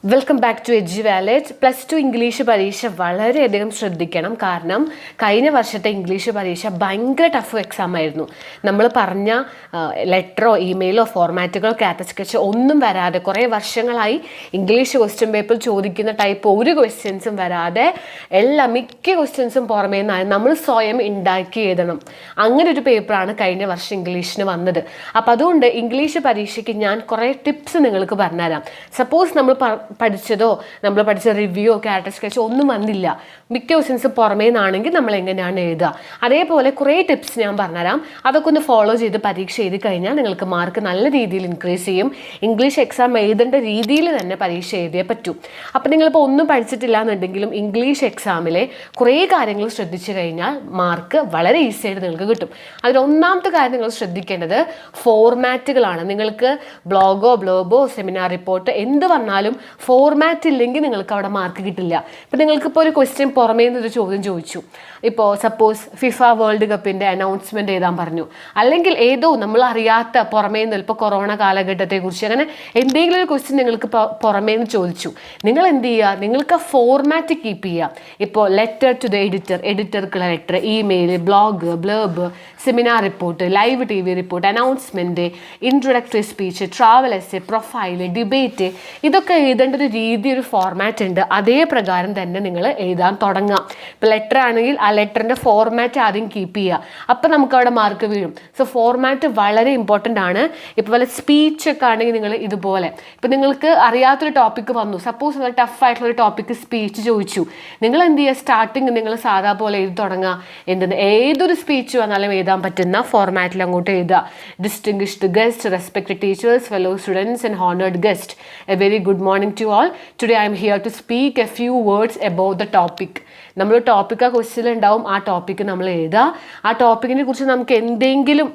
Welcome back to edge wallet. +2 English പരീക്ഷ വളരെയധികം ശ്രദ്ധിക്കണം. കാരണം കഴിഞ്ഞ വർഷത്തെ ഇംഗ്ലീഷ് പരീക്ഷ ഭയങ്കര ടഫ് എക്സാം ആയിരുന്നു. നമ്മൾ പറഞ്ഞ ലെറ്ററോ ഇമെയിലോ ഫോർമാറ്റുകളോ കാറ്റസ്കെച്ചോ ഒന്നും വരാതെ കുറേ വർഷങ്ങളായി ഇംഗ്ലീഷ് ക്വസ്റ്റ്യൻ പേപ്പർ ചോദിക്കുന്ന ടൈപ്പ് ഒരു ക്വസ്റ്റ്യൻസും വരാതെ മിക്ക ക്വസ്റ്റ്യൻസും പുറമേ നിന്നായി നമ്മൾ സ്വയം ഉണ്ടാക്കി എഴുതണം. അങ്ങനെ ഒരു പേപ്പറാണ് കഴിഞ്ഞ വർഷം ഇംഗ്ലീഷിന് വന്നത്. അപ്പോൾ അതുകൊണ്ട് ഇംഗ്ലീഷ് പരീക്ഷയ്ക്ക് ഞാൻ കുറേ ടിപ്സ് നിങ്ങൾക്ക് പറഞ്ഞുതരാം. സപ്പോസ് നമ്മൾ പഠിച്ച റിവ്യൂ കാറ്റസ്കെച്ചോ ഒന്നും വന്നില്ല, മിക്ക ക്വസ്റ്റ്യൻസ് പുറമേ നിന്നാണെങ്കിൽ നമ്മൾ എങ്ങനെയാണ് എഴുതുക, അതേപോലെ കുറേ ടിപ്സ് ഞാൻ പറഞ്ഞുതരാം. അതൊക്കെ ഒന്ന് ഫോളോ ചെയ്ത് പരീക്ഷ എഴുതി കഴിഞ്ഞാൽ നിങ്ങൾക്ക് മാർക്ക് നല്ല രീതിയിൽ ഇൻക്രീസ് ചെയ്യും. ഇംഗ്ലീഷ് എക്സാം എഴുതേണ്ട രീതിയിൽ തന്നെ പരീക്ഷ എഴുതിയേ പറ്റൂ. അപ്പോൾ നിങ്ങളിപ്പോൾ ഒന്നും പഠിച്ചിട്ടില്ല എന്നുണ്ടെങ്കിലും ഇംഗ്ലീഷ് എക്സാമിലെ കുറേ കാര്യങ്ങൾ ശ്രദ്ധിച്ചു കഴിഞ്ഞാൽ മാർക്ക് വളരെ ഈസി ആയിട്ട് നിങ്ങൾക്ക് കിട്ടും. അതിൽ ഒന്നാമത്തെ കാര്യം നിങ്ങൾ ശ്രദ്ധിക്കേണ്ടത് ഫോർമാറ്റുകളാണ്. നിങ്ങൾക്ക് ബ്ലോഗോ സെമിനാർ റിപ്പോർട്ട് എന്ത് വന്നാലും ഫോർമാറ്റ് ഇല്ലെങ്കിൽ നിങ്ങൾക്ക് അവിടെ മാർക്ക് കിട്ടില്ല. ഇപ്പം നിങ്ങൾക്കിപ്പോൾ ഒരു ക്വസ്റ്റ്യൻ പുറമേ നിന്നൊരു ചോദ്യം ചോദിച്ചു. ഇപ്പോൾ സപ്പോസ് ഫിഫ വേൾഡ് കപ്പിൻ്റെ അനൗൺസ്മെൻറ്റ് എഴുതാൻ പറഞ്ഞു, അല്ലെങ്കിൽ ഏതോ നമ്മൾ അറിയാത്ത പുറമേ നിന്ന് ഇപ്പോൾ കൊറോണ കാലഘട്ടത്തെക്കുറിച്ച് അങ്ങനെ എന്തെങ്കിലും ഒരു ക്വസ്റ്റ്യൻ നിങ്ങൾക്ക് പുറമേ നിന്ന് ചോദിച്ചു, നിങ്ങൾ എന്ത് ചെയ്യുക, നിങ്ങൾക്ക് ആ ഫോർമാറ്റ് കീപ്പ് ചെയ്യുക. ഇപ്പോൾ ലെറ്റർ ടു ദ എഡിറ്റർക്കുള്ള letter, email, blog, blurb, seminar report, live TV report, announcement, introductory speech, travel essay, profile, debate, ഇതൊക്കെ എഴുതേണ്ട ഒരു രീതി, ഒരു ഫോർമാറ്റ് ഉണ്ട്. അതേ പ്രകാരം തന്നെ നിങ്ങൾ എഴുതാൻ തുടങ്ങാം. ഇപ്പോൾ ലെറ്റർ ആണെങ്കിൽ ആ ലെറ്ററിൻ്റെ ഫോർമാറ്റ് ആദ്യം കീപ്പ് ചെയ്യുക. അപ്പം നമുക്ക് അവിടെ മാർക്ക് വീഴും. സോ ഫോർമാറ്റ് വളരെ ഇമ്പോർട്ടൻ്റ് ആണ്. ഇപ്പോൾ വല്ല സ്പീച്ചൊക്കെ ആണെങ്കിൽ നിങ്ങൾ ഇതുപോലെ, ഇപ്പോൾ നിങ്ങൾക്ക് അറിയാത്തൊരു ടോപ്പിക്ക് വന്നു, സപ്പോസ് നിങ്ങൾ ടഫായിട്ടുള്ളൊരു ടോപ്പിക്ക് സ്പീച്ച് ചോദിച്ചു, നിങ്ങൾ എന്ത് ചെയ്യുക, സ്റ്റാർട്ടിങ് നിങ്ങൾ സാധാ പോലെ എഴുതി തുടങ്ങുക. ഏതൊരു സ്പീച്ച് വന്നാലും എഴുതാൻ പറ്റുന്ന ഫോർമാറ്റിൽ അങ്ങോട്ട് എഴുതുക. Distinguished guest, respected teachers, fellow students and honoured guest, a very good morning to all. Today I am here to speak a few words about the topic. നമ്മൾ ടോപ്പിക്ക് ആ ക്വസ്റ്റ്യൻ ഉണ്ടാവും, ആ ടോപ്പിക്ക് നമ്മൾ എഴുതുക. ആ ടോപ്പിക്കിനെ കുറിച്ച് നമുക്ക് എന്തെങ്കിലും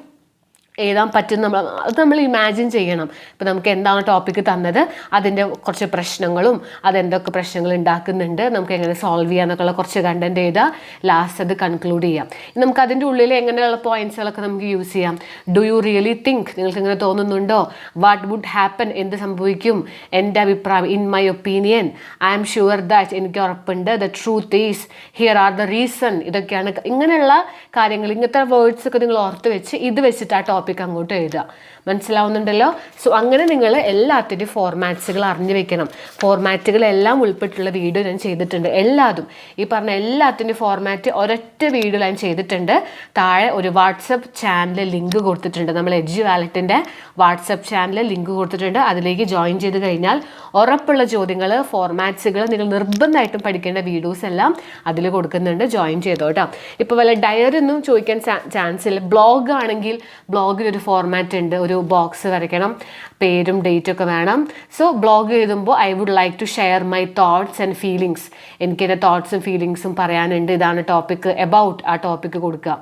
എഴുതാൻ പറ്റും, അത് നമ്മൾ ഇമാജിൻ ചെയ്യണം. ഇപ്പോൾ നമുക്ക് എന്താണ് ടോപ്പിക്ക് തന്നത്, അതിൻ്റെ കുറച്ച് പ്രശ്നങ്ങളും അതെന്തൊക്കെ പ്രശ്നങ്ങൾ ഉണ്ടാക്കുന്നുണ്ട്, നമുക്ക് എങ്ങനെ സോൾവ് ചെയ്യാന്നൊക്കെയുള്ള കുറച്ച് കണ്ടന്റ് എഴുതുക. ലാസ്റ്റ് അത് കൺക്ലൂഡ് ചെയ്യാം. നമുക്ക് അതിൻ്റെ ഉള്ളിൽ എങ്ങനെയുള്ള പോയിന്റ്സുകളൊക്കെ നമുക്ക് യൂസ് ചെയ്യാം. ഡു യു റിയലി തിങ്ക്, നിങ്ങൾക്ക് ഇങ്ങനെ തോന്നുന്നുണ്ടോ? വാട്ട് വുഡ് ഹാപ്പൻ, എന്ത് സംഭവിക്കും? എൻ്റെ അഭിപ്രായം, in my opinion, I am sure that, എനിക്ക് ഉറപ്പുണ്ട്, the truth is, here are the reason, ഇതൊക്കെയാണ്. ഇങ്ങനെയുള്ള കാര്യങ്ങൾ, ഇങ്ങനത്തെ വേർഡ്സ് ഒക്കെ നിങ്ങൾ ഓർത്ത് വെച്ച് ഇത് വെച്ചിട്ട് ആ ടോപ്പിക് അങ്ങോട്ട് എഴുതുക. മനസ്സിലാവുന്നുണ്ടല്ലോ? സോ അങ്ങനെ നിങ്ങൾ എല്ലാത്തിൻ്റെയും ഫോർമാറ്റ്സുകൾ അറിഞ്ഞു വെക്കണം. ഫോർമാറ്റുകളെല്ലാം ഉൾപ്പെട്ടുള്ള വീഡിയോ ഞാൻ ചെയ്തിട്ടുണ്ട്. ഈ പറഞ്ഞ എല്ലാത്തിൻ്റെയും ഫോർമാറ്റ് ഒരൊറ്റ വീഡിയോ ഞാൻ ചെയ്തിട്ടുണ്ട്. താഴെ ഒരു വാട്സപ്പ് ചാനൽ ലിങ്ക് കൊടുത്തിട്ടുണ്ട്. നമ്മൾ എഡ്ജ് വാലറ്റിൻ്റെ വാട്സപ്പ് ചാനൽ ലിങ്ക് കൊടുത്തിട്ടുണ്ട്. അതിലേക്ക് ജോയിൻ ചെയ്ത് കഴിഞ്ഞാൽ ഉറപ്പുള്ള ചോദ്യങ്ങൾ, ഫോർമാറ്റ്സുകൾ, നിങ്ങൾ നിർബന്ധമായിട്ടും പഠിക്കേണ്ട വീഡിയോസ് എല്ലാം അതിൽ കൊടുക്കുന്നുണ്ട്. ജോയിൻ ചെയ്തോ കേട്ടോ. ഇപ്പോൾ വല്ല ഡയറി ഒന്നും ചോദിക്കാൻ ചാൻസ് ഇല്ല. ബ്ലോഗ് ആണെങ്കിൽ ബ്ലോഗിലൊരു ഫോർമാറ്റ് ഉണ്ട്. ഒരു ബോക്സ് വരയ്ക്കണം, പേരും ഡേറ്റൊക്കെ വേണം. സോ ബ്ലോഗ് എഴുതുമ്പോൾ I would like to share my thoughts and feelings, എനിക്കെൻ്റെ തോട്ട്സും ഫീലിങ്സും പറയാനുണ്ട്, ഇതാണ് ടോപ്പിക്ക്, എബൌട്ട് ആ ടോപ്പിക്ക് കൊടുക്കുക.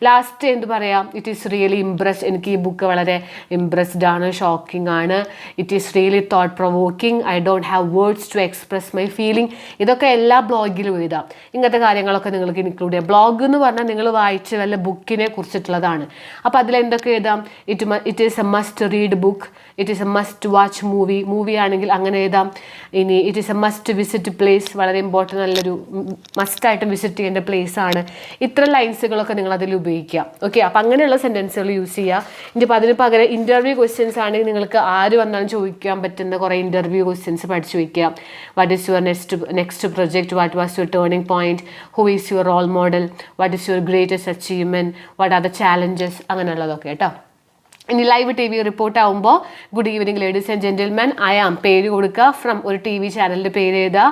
ലാസ്റ്റ് എന്ത് പറയാം, ഇറ്റ് ഈസ് റിയലി ഇംപ്രസ്ഡ്, എനിക്ക് ഈ ബുക്ക് വളരെ ഇംപ്രസ്ഡ് ആണ്, ഷോക്കിംഗ് ആണ്, it is really thought provoking, I don't have words to express my feeling. ഇതൊക്കെ എല്ലാ ബ്ലോഗിലും എഴുതാം. ഇങ്ങനത്തെ കാര്യങ്ങളൊക്കെ നിങ്ങൾക്ക് ഇൻക്ലൂഡ് ചെയ്യാം. ബ്ലോഗ് എന്ന് പറഞ്ഞാൽ നിങ്ങൾ വായിച്ച വല്ല ബുക്കിനെ കുറിച്ചിട്ടുള്ളതാണ്. അപ്പോൾ അതിലെന്തൊക്കെ എഴുതാം? It is A must read book, it is A must watch movie ആണെങ്കിൽ അങ്ങനെ എഴുതാം. ഇനി it is A must visit place, വളരെ ഇമ്പോർട്ടൻ്റ്, നല്ലൊരു മസ്റ്റായിട്ടും വിസിറ്റ് ചെയ്യേണ്ട പ്ലേസ് ആണ്. ഇത്ര ലൈൻസുകളൊക്കെ നിങ്ങൾ അതിൽ ഉപയോഗിക്കുക. ഓക്കെ, അപ്പം അങ്ങനെയുള്ള സെൻറ്റൻസുകൾ യൂസ് ചെയ്യുക. ഇനിയിപ്പോൾ അതിന് പകരം ഇൻ്റർവ്യൂ ക്വസ്റ്റ്യൻസ് ആണെങ്കിൽ നിങ്ങൾക്ക് ആര് വന്നാലും ചോദിക്കാൻ പറ്റുന്ന കുറേ ഇൻ്റർവ്യൂ ക്വസ്റ്റ്യൻസ് പഠിച്ചു വയ്ക്കുക. What is your next project, what was your turning point, who is your role model, what is your greatest achievement, what are the challenges, അങ്ങനെയുള്ളതൊക്കെ കേട്ടോ. ഇനി ലൈവ് TV റിപ്പോർട്ട് ആകുമ്പോൾ good evening ladies and gentlemen, I am പേര് കൊടുക്കുക, from ഒരു TV ചാനലിൻ്റെ പേര് എഴുതുക.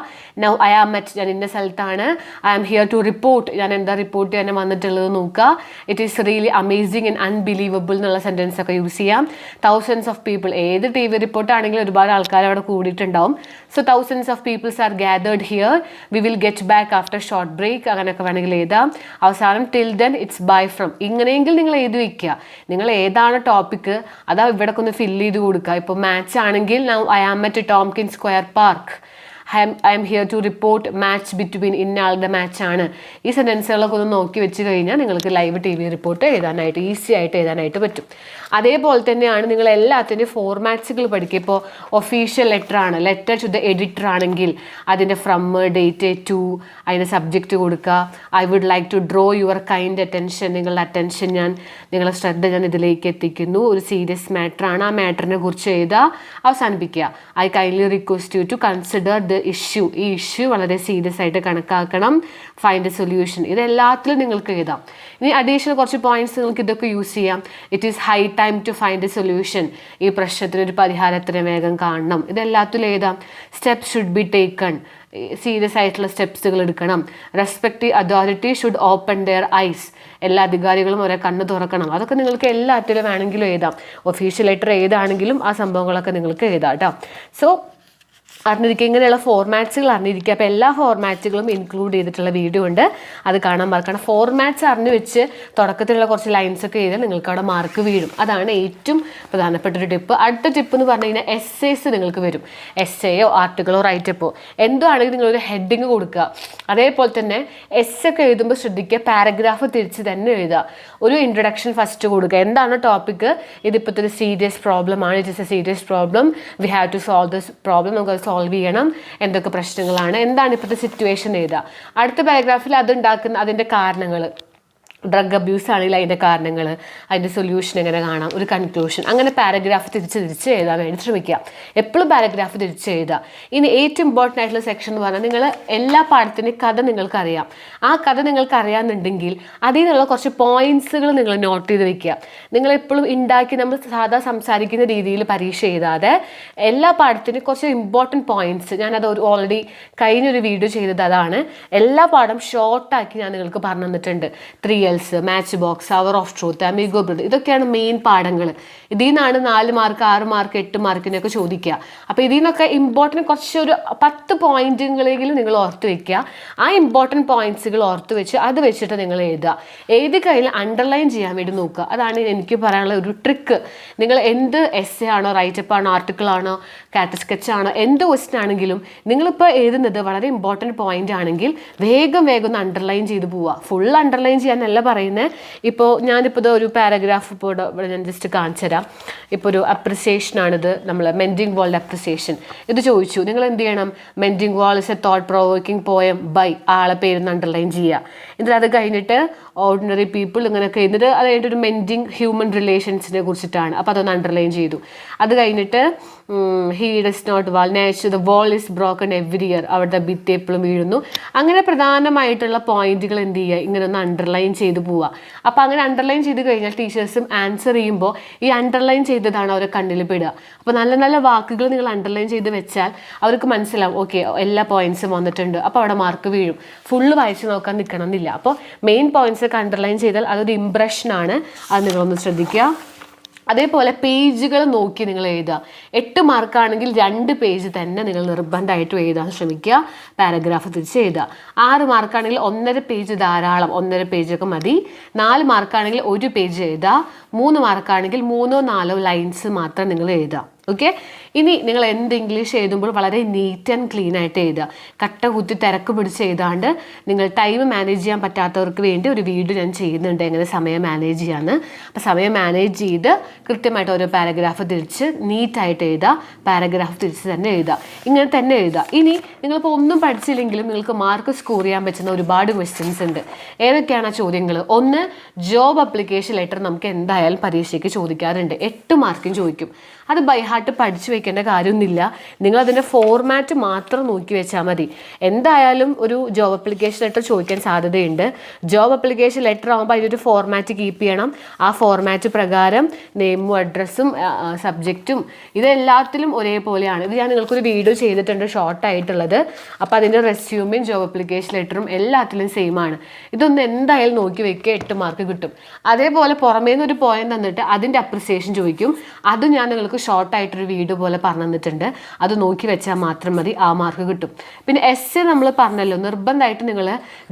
നൗ ഐ ആം അറ്റ്, ഞാൻ ഇന്ന സ്ഥലത്താണ്, I am here to report, ഞാൻ എന്താ റിപ്പോർട്ട് ചെയ്യാൻ വന്നിട്ടുള്ളത് നോക്കുക. It is really amazing and unbelievable എന്നുള്ള സെൻറ്റൻസ് ഒക്കെ യൂസ് ചെയ്യാം. തൗസൻഡ്സ് ഓഫ് പീപ്പിൾ, ഏത് TV റിപ്പോർട്ട് ആണെങ്കിലും ഒരുപാട് ആൾക്കാർ അവിടെ കൂടിയിട്ടുണ്ടാവും. So thousands of peoples are gathered here, we will get back after short break, അങ്ങനെയൊക്കെ വേണമെങ്കിൽ എഴുതാം. അവസാനം till then it's bye from, ഇങ്ങനെയെങ്കിൽ നിങ്ങൾ എഴുതി വയ്ക്കുക. നിങ്ങൾ ഏതാണ് ടോപ്പിക്ക് അതാ ഇവിടെ ഒന്ന് ഫില്ല് ചെയ്ത് കൊടുക്കുക. ഇപ്പോൾ മാത്സ് ആണെങ്കിൽ I am at Tomkin square park, I am here to report match between ഇന്ന ആളുടെ മാച്ചാണ്. ഈ സെൻറ്റൻസുകളൊക്കെ ഒന്ന് നോക്കി വെച്ച് കഴിഞ്ഞാൽ നിങ്ങൾക്ക് ലൈവ് TV റിപ്പോർട്ട് എഴുതാനായിട്ട് ഈസി ആയിട്ട് എഴുതാനായിട്ട് പറ്റും. അതേപോലെ തന്നെയാണ് നിങ്ങൾ എല്ലാത്തിൻ്റെയും ഫോർമാറ്റ്സുകൾ പഠിക്കുക. ഇപ്പോൾ ഒഫീഷ്യൽ ലെറ്റർ ആണ്, ലെറ്റർ ടു ദ എഡിറ്റർ ആണെങ്കിൽ അതിൻ്റെ ഫ്രം, ഡേറ്റ്, ടു, അതിൻ്റെ സബ്ജക്റ്റ് കൊടുക്കുക. I would like to draw your kind attention, നിങ്ങളുടെ അറ്റൻഷൻ നിങ്ങളുടെ ശ്രദ്ധ ഞാൻ ഇതിലേക്ക് എത്തിക്കുന്നു. ഒരു സീരിയസ് മാറ്ററാണ്, ആ മാറ്ററിനെ കുറിച്ച് എഴുതുക, അവസാനിപ്പിക്കുക. I kindly request you to consider the issue, ഈ ഇഷ്യൂ വളരെ സീരിയസ് ആയിട്ട് കണക്കാക്കണം. ഫൈൻഡ് എ സൊല്യൂഷൻ, ഇതെല്ലാത്തിലും നിങ്ങൾക്ക് എഴുതാം. ഇനി അഡീഷണൽ കുറച്ച് പോയിന്റ്സ് നിങ്ങൾക്ക് ഇതൊക്കെ യൂസ് ചെയ്യാം. It is high time to find a solution, ഈ പ്രശ്നത്തിനൊരു പരിഹാരത്തിന് വേഗം കാണണം, ഇതെല്ലാത്തിലും എഴുതാം. Step should be taken, serious ആയിട്ടുള്ള സ്റ്റെപ്സുകൾ എടുക്കണം. Respect authority should open their eyes, എല്ലാ അധികാരികളും ഒരേ കണ്ണ് തുറക്കണം. അതൊക്കെ നിങ്ങൾക്ക് എല്ലാത്തിലും വേണമെങ്കിലും എഴുതാം. ഒഫീഷ്യൽ ലെറ്റർ ഏതാണെങ്കിലും ആ സംഭവങ്ങളൊക്കെ നിങ്ങൾക്ക് എഴുതാം കേട്ടോ. സോ അറിഞ്ഞിരിക്കുക, ഇങ്ങനെയുള്ള ഫോർമാറ്റ്സുകൾ അറിഞ്ഞിരിക്കുക. അപ്പോൾ എല്ലാ ഫോർമാറ്റുകളും ഇൻക്ലൂഡ് ചെയ്തിട്ടുള്ള വീഡിയോ ഉണ്ട്, അത് കാണാൻ മറക്കണം. ഫോർമാറ്റ്സ് അറിഞ്ഞു വെച്ച് തുടക്കത്തിലുള്ള കുറച്ച് ലൈൻസൊക്കെ ചെയ്താൽ നിങ്ങൾക്ക് അവിടെ മാർക്ക് വീഴും. അതാണ് ഏറ്റവും പ്രധാനപ്പെട്ട ഒരു ടിപ്പ്. അടുത്ത ടിപ്പ് എന്ന് പറഞ്ഞു കഴിഞ്ഞാൽ എസ്സേസ് നിങ്ങൾക്ക് വരും. എസ്സേയോ ആർട്ടിക്കിളോ റൈറ്റപ്പോ എന്തോ ആണെങ്കിൽ നിങ്ങളൊരു ഹെഡിങ് കൊടുക്കുക. അതേപോലെ തന്നെ ഒക്കെ എഴുതുമ്പോൾ ശ്രദ്ധിക്കുക, പാരഗ്രാഫ് തിരിച്ച് തന്നെ എഴുതുക. ഒരു ഇൻട്രൊഡക്ഷൻ ഫസ്റ്റ് കൊടുക്കുക. എന്താണ് ടോപ്പിക്ക്, ഇതിപ്പോഴത്തെ ഒരു സീരിയസ് പ്രോബ്ലം ആണ്, it is a serious problem, we have to solve this problem, നമുക്ക് സോൾവ് ചെയ്യണം, എന്തൊക്കെ പ്രശ്നങ്ങളാണ്, എന്താണ് ഇപ്പോഴത്തെ സിറ്റുവേഷൻ എഴുതുക. അടുത്ത പാരഗ്രാഫിൽ അതുണ്ടാക്കുന്ന അതിൻ്റെ കാരണങ്ങൾ, ഡ്രഗ് അബ്യൂസ് ആണെങ്കിൽ അതിൻ്റെ കാരണങ്ങൾ, അതിൻ്റെ സൊല്യൂഷൻ എങ്ങനെ കാണാം, ഒരു കൺക്ലൂഷൻ, അങ്ങനെ പാരഗ്രാഫ് തിരിച്ച് എഴുതാൻ വേണ്ടി ശ്രമിക്കുക. എപ്പോഴും പാരഗ്രാഫ് തിരിച്ച് എഴുതുക. ഇനി ഏറ്റവും ഇമ്പോർട്ടൻ്റ് ആയിട്ടുള്ള സെക്ഷൻ എന്ന് പറഞ്ഞാൽ, നിങ്ങൾ എല്ലാ പാഠത്തിൻ്റെയും കഥ നിങ്ങൾക്കറിയാം. ആ കഥ നിങ്ങൾക്ക് അറിയാമെന്നുണ്ടെങ്കിൽ അതിൽ നിന്നുള്ള കുറച്ച് പോയിന്റ്സുകൾ നിങ്ങൾ നോട്ട് ചെയ്ത് വെക്കുക. നിങ്ങളെപ്പോഴും ഉണ്ടാക്കി നമ്മൾ സാധാ സംസാരിക്കുന്ന രീതിയിൽ പരീക്ഷ എഴുതാതെ എല്ലാ പാഠത്തിൻ്റെയും കുറച്ച് ഇമ്പോർട്ടൻറ്റ് പോയിന്റ്സ്, ഞാനത് ഓൾറെഡി കഴിഞ്ഞൊരു വീഡിയോ ചെയ്തത് അതാണ്. എല്ലാ പാഠം ഷോർട്ടാക്കി ഞാൻ നിങ്ങൾക്ക് പറഞ്ഞു തന്നിട്ടുണ്ട്. 3Ls, match box, hour of truth, amigo brother, ഇതൊക്കെയാണ് മെയിൻ പാഠങ്ങൾ. ഇതിൽ നിന്നാണ് 4 മാർക്ക് 6 മാർക്ക് 8 മാർക്കിനൊക്കെ ചോദിക്കുക. അപ്പോൾ ഇതിൽ നിന്നൊക്കെ ഇമ്പോർട്ടൻറ്റ് കുറച്ചൊരു 10 പോയിന്റുകളെങ്കിലും നിങ്ങൾ ഓർത്ത് വെക്കുക. ആ ഇമ്പോർട്ടൻറ്റ് പോയിന്റ്സുകൾ ഓർത്ത് വെച്ച് അത് വെച്ചിട്ട് നിങ്ങൾ എഴുതുക. എഴുതി കഴിഞ്ഞാൽ അണ്ടർലൈൻ ചെയ്യാൻ വേണ്ടി നോക്കുക. അതാണ് എനിക്ക് പറയാനുള്ള ഒരു ട്രിക്ക്. നിങ്ങൾ എന്ത് എസ്സേ ആണോ, റൈറ്റപ്പ് ആണോ, ആർട്ടിക്കിൾ ആണോ, കാറ്റ് സ്കെച്ച് ആണോ, എന്ത് ക്വസ്റ്റൻ ആണെങ്കിലും നിങ്ങളിപ്പോൾ എഴുതുന്നത് വളരെ ഇമ്പോർട്ടൻറ്റ് പോയിന്റ് ആണെങ്കിൽ വേഗം ഒന്ന് അണ്ടർലൈൻ ചെയ്ത് പോവുക. ഫുൾ അണ്ടർലൈൻ ചെയ്യാനല്ല പറയുന്നത്. ഇപ്പോൾ ഞാനിപ്പോൾ ഒരു പാരഗ്രാഫ് ഇപ്പോൾ ഇവിടെ ഞാൻ ജസ്റ്റ് കാണിച്ചു തരാം. ഇപ്പോൾ ഒരു അപ്രിസിയേഷൻ ആണിത്, നമ്മൾ മെൻഡിങ് വാളിൻ്റെ അപ്രിസിയേഷൻ. ഇത് ചോദിച്ചു, നിങ്ങൾ എന്ത് ചെയ്യണം, mending wall is a thought provoking poem by, ആളെ പേരൊന്ന് അണ്ടർലൈൻ ചെയ്യുക. എന്നിട്ട് അത് കഴിഞ്ഞിട്ട് ഓർഡിനറി പീപ്പിൾ ഇങ്ങനെയൊക്കെ എന്നിട്ട് അത് കഴിഞ്ഞിട്ട് ഒരു മെൻഡിങ് ഹ്യൂമൻ റിലേഷൻസിനെ കുറിച്ചിട്ടാണ്. അപ്പോൾ അതൊന്ന് അണ്ടർലൈൻ ചെയ്തു. അത് കഴിഞ്ഞിട്ട് he does not wall notch the wall is broken every year, അവിടുത്തെ ഭിത്തി എപ്പോഴും വീഴുന്നു. അങ്ങനെ പ്രധാനമായിട്ടുള്ള പോയിന്റുകൾ എന്ത് ചെയ്യുക, ഇങ്ങനെ ഒന്ന് അണ്ടർലൈൻ ചെയ്ത് പോവുക. അപ്പോൾ അങ്ങനെ അണ്ടർലൈൻ ചെയ്ത് കഴിഞ്ഞാൽ ടീച്ചേഴ്സും ആൻസർ ചെയ്യുമ്പോൾ ഈ അണ്ടർലൈൻ ചെയ്തതാണ് അവരെ കണ്ണിൽ പെടുക. അപ്പോൾ നല്ല നല്ല വാക്കുകൾ നിങ്ങൾ അണ്ടർലൈൻ ചെയ്ത് വെച്ചാൽ അവർക്ക് മനസ്സിലാവും, ഓക്കെ എല്ലാ പോയിന്റ്സും വന്നിട്ടുണ്ട്, അപ്പോൾ അവിടെ മാർക്ക് വീഴും. ഫുള്ള് വായിച്ച് നോക്കാൻ നിൽക്കണം എന്നില്ല. അപ്പോൾ മെയിൻ പോയിന്റ്സ് ഒക്കെ അണ്ടർലൈൻ ചെയ്താൽ അതൊരു ഇംപ്രഷനാണ്, അത് നിങ്ങളൊന്ന് ശ്രദ്ധിക്കുക. അതേപോലെ പേജുകൾ നോക്കി നിങ്ങൾ എഴുതുക. 8 മാർക്കാണെങ്കിൽ 2 പേജ് തന്നെ നിങ്ങൾ നിർബന്ധമായിട്ടും എഴുതാൻ ശ്രമിക്കുക. പാരഗ്രാഫ് തിരിച്ച് എഴുതുക. 6 മാർക്കാണെങ്കിൽ 1.5 പേജ് ധാരാളം, 1.5 പേജൊക്കെ മതി. 4 മാർക്കാണെങ്കിൽ 1 പേജ് എഴുതുക. 3 മാർക്കാണെങ്കിൽ 3-4 ലൈൻസ് മാത്രം നിങ്ങൾ എഴുതുക. ഓക്കെ. ഇനി നിങ്ങൾ എന്ത് ഇംഗ്ലീഷ് എഴുതുമ്പോൾ വളരെ നീറ്റ് ആൻഡ് ക്ലീൻ ആയിട്ട് എഴുതുക. കട്ട കുത്തി തിരക്ക് പിടിച്ച് എഴുതാണ്ട് നിങ്ങൾ ടൈം മാനേജ് ചെയ്യാൻ പറ്റാത്തവർക്ക് വേണ്ടി ഒരു വീഡിയോ ഞാൻ ചെയ്യുന്നുണ്ട്, എങ്ങനെ സമയം മാനേജ് ചെയ്യാമെന്ന്. അപ്പോൾ സമയം മാനേജ് ചെയ്ത് കൃത്യമായിട്ട് ഓരോ പാരഗ്രാഫ് തിരിച്ച് നീറ്റായിട്ട് എഴുതുക. പാരഗ്രാഫ് തിരിച്ച് തന്നെ എഴുതുക. ഇങ്ങനെ തന്നെ എഴുതുക. ഇനി നിങ്ങളിപ്പോൾ ഒന്നും പഠിച്ചില്ലെങ്കിലും നിങ്ങൾക്ക് മാർക്ക് സ്കോർ ചെയ്യാൻ പറ്റുന്ന ഒരുപാട് ക്വസ്റ്റ്യൻസ് ഉണ്ട്. ഏതൊക്കെയാണ് ആ ചോദ്യങ്ങൾ? 1, ജോബ് അപ്ലിക്കേഷൻ ലെറ്റർ നമുക്ക് എന്തായാലും പരീക്ഷയ്ക്ക് ചോദിക്കാറുണ്ട്. 8 മാർക്കും ചോദിക്കും. അത് ബൈ ഹാർട്ട് പഠിച്ചു വെക്കേണ്ട കാര്യമൊന്നുമില്ല. നിങ്ങളതിൻ്റെ ഫോർമാറ്റ് മാത്രം നോക്കി വെച്ചാൽ മതി. എന്തായാലും ഒരു ജോബ് അപ്ലിക്കേഷൻ ലെറ്റർ ചോദിക്കാൻ സാധ്യതയുണ്ട്. ജോബ് അപ്ലിക്കേഷൻ ലെറ്റർ ആകുമ്പോൾ അതിനൊരു ഫോർമാറ്റ് കീപ്പ് ചെയ്യണം. ആ ഫോർമാറ്റ് പ്രകാരം നെയിമും അഡ്രസ്സും സബ്ജക്റ്റും ഇതെല്ലാത്തിലും ഒരേപോലെയാണ്. ഇത് ഞാൻ നിങ്ങൾക്കൊരു വീഡിയോ ചെയ്തിട്ടുണ്ട് ഷോർട്ടായിട്ടുള്ളത്. അപ്പോൾ അതിൻ്റെ റെസ്യൂമും ജോബ് അപ്ലിക്കേഷൻ ലെറ്ററും എല്ലാത്തിലും സെയിം ആണ്. ഇതൊന്നും എന്തായാലും നോക്കി വെക്കുക, 8 മാർക്ക് കിട്ടും. അതേപോലെ പുറമേ നിന്നൊരു പോയിന്റ് തന്നിട്ട് അതിൻ്റെ അപ്രിസിയേഷൻ ചോദിക്കും. അത് ഞാൻ നിങ്ങൾക്ക് ഷോർട്ടായിട്ടൊരു വീഡിയോ പോലെ പറഞ്ഞു തന്നിട്ടുണ്ട്. അത് നോക്കി വെച്ചാൽ മാത്രം മതി, ആ മാർക്ക് കിട്ടും. പിന്നെ എസ്സേ നമ്മൾ പറഞ്ഞല്ലോ, നിർബന്ധമായിട്ട് നിങ്ങൾ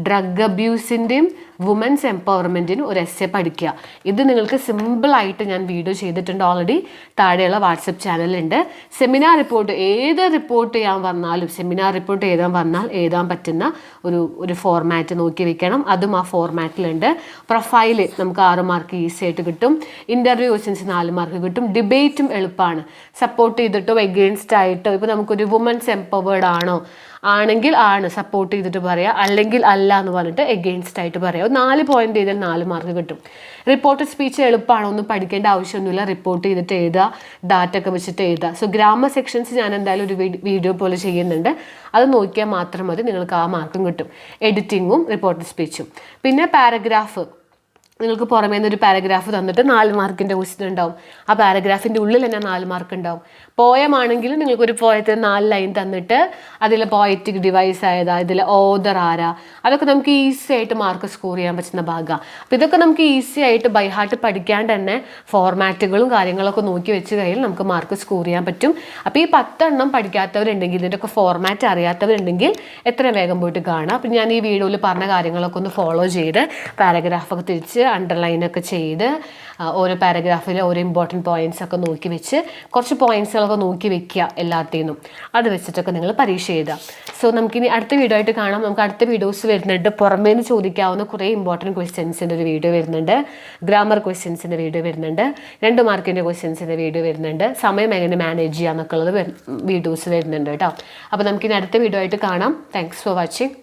ഡ്രഗ് അബ്യൂസിൻ്റെയും വുമൻസ് എംപവർമെൻറ്റിന് ഒരു എസ്സേ പഠിക്കുക. ഇത് നിങ്ങൾക്ക് സിമ്പിളായിട്ട് ഞാൻ വീഡിയോ ചെയ്തിട്ടുണ്ട് ഓൾറെഡി. താഴെയുള്ള വാട്സപ്പ് ചാനലുണ്ട്. സെമിനാർ റിപ്പോർട്ട്, ഏത് റിപ്പോർട്ട് ചെയ്യാൻ വന്നാലും, സെമിനാർ റിപ്പോർട്ട് എഴുതാൻ വന്നാൽ എഴുതാൻ പറ്റുന്ന ഒരു ഫോർമാറ്റ് നോക്കി വെക്കണം. അതും ആ ഫോർമാറ്റിലുണ്ട്. പ്രൊഫൈല് നമുക്ക് 6 മാർക്ക് ഈസി ആയിട്ട് കിട്ടും. ഇൻ്റർവ്യൂ ക്വസ്റ്റ്യൻസ് 4 മാർക്ക് കിട്ടും. ഡിബേറ്റും എളുപ്പമാണ്. സപ്പോർട്ട് ചെയ്തിട്ടോ എഗെയിൻസ്റ്റ് ആയിട്ടോ, ഇപ്പോൾ നമുക്കൊരു വുമൻസ് എംപവേർഡ് ആണെങ്കിൽ ആണ് സപ്പോർട്ട് ചെയ്തിട്ട് പറയുക, അല്ലെങ്കിൽ അല്ല എന്ന് പറഞ്ഞിട്ട് എഗെയിൻസ്റ്റ് ആയിട്ട് പറയുക. 4 പോയിന്റ് ചെയ്താൽ 4 മാർക്ക് കിട്ടും. റിപ്പോർട്ടഡ് സ്പീച്ച് എളുപ്പമാണ്, ഒന്നും പഠിക്കേണ്ട ആവശ്യമൊന്നുമില്ല. റിപ്പോർട്ട് ചെയ്തിട്ട് എഴുതുക, ഡാറ്റ ഒക്കെ വെച്ചിട്ട് എഴുതുക. സോ ഗ്രാമർ സെക്ഷൻസ് ഞാൻ എന്തായാലും ഒരു വീഡിയോ പോലെ ചെയ്യുന്നുണ്ട്. അത് നോക്കിയാൽ മാത്രം മതി, നിങ്ങൾക്ക് ആ മാർക്കും കിട്ടും. എഡിറ്റിങ്ങും റിപ്പോർട്ടഡ് സ്പീച്ചും. പിന്നെ പാരഗ്രാഫ്, നിങ്ങൾക്ക് പുറമേ നിന്നൊരു പാരഗ്രാഫ് തന്നിട്ട് 4 മാർക്കിൻ്റെ ക്വസ്റ്റ്യൻ ഉണ്ടാവും. ആ പാരഗ്രാഫിൻ്റെ ഉള്ളിൽ തന്നെ 4 മാർക്ക് ഉണ്ടാവും. പോയമാണെങ്കിൽ നിങ്ങൾക്കൊരു പോയത്തിൽ 4 ലൈൻ തന്നിട്ട് അതിൽ പോയറ്റിക് ഡിവൈസ് ആയതാ, ഇതിൽ ഓദർ ആരാ, അതൊക്കെ നമുക്ക് ഈസി ആയിട്ട് മാർക്ക് സ്കോർ ചെയ്യാൻ പറ്റുന്ന ഭാഗമാണ്. അപ്പോൾ ഇതൊക്കെ നമുക്ക് ഈസി ആയിട്ട് ബൈ ഹാർട്ട് പഠിക്കാണ്ട് തന്നെ ഫോർമാറ്റുകളും കാര്യങ്ങളൊക്കെ നോക്കി വെച്ച് കഴിഞ്ഞാൽ നമുക്ക് മാർക്ക് സ്കോർ ചെയ്യാൻ പറ്റും. അപ്പോൾ ഈ 10 എണ്ണം പഠിക്കാത്തവരുണ്ടെങ്കിൽ, ഇതിൻ്റെയൊക്കെ ഫോർമാറ്റ് അറിയാത്തവരുണ്ടെങ്കിൽ എത്ര വേഗം പോയിട്ട് കാണാം. അപ്പം ഞാൻ ഈ വീഡിയോയിൽ പറഞ്ഞ കാര്യങ്ങളൊക്കെ ഒന്ന് ഫോളോ ചെയ്ത് പാരഗ്രാഫൊക്കെ തിരിച്ച് അണ്ടർലൈനൊക്കെ ചെയ്ത് ഓരോ പാരഗ്രാഫിൽ ഓരോ ഇമ്പോർട്ടൻറ്റ് പോയിന്റ്സ് ഒക്കെ നോക്കി വെച്ച് കുറച്ച് പോയിന്റ്സുകളൊക്കെ നോക്കി വെക്കുക എല്ലാത്തിനും. അത് വെച്ചിട്ടൊക്കെ നിങ്ങൾ പരീക്ഷ എഴുതുക. സോ നമുക്കിനി അടുത്ത വീഡിയോ ആയിട്ട് കാണാം. നമുക്ക് അടുത്ത വീഡിയോസ് വരുന്നുണ്ട്. പുറമേ നിന്ന് ചോദിക്കാവുന്ന കുറേ ഇമ്പോർട്ടൻറ്റ് ക്വസ്റ്റ്യൻസിൻ്റെ ഒരു വീഡിയോ വരുന്നുണ്ട്. ഗ്രാമർ ക്വസ്റ്റ്യൻസിൻ്റെ വീഡിയോ വരുന്നുണ്ട്. 2 മാർക്കിൻ്റെ ക്വസ്റ്റ്യൻസിൻ്റെ വീഡിയോ വരുന്നുണ്ട്. സമയം എങ്ങനെ മാനേജ് ചെയ്യുക എന്നൊക്കെ ഉള്ളത് വീഡിയോസ് വരുന്നുണ്ട് കേട്ടോ. അപ്പോൾ നമുക്കിനി അടുത്ത വീഡിയോ ആയിട്ട് കാണാം. Thanks for watching.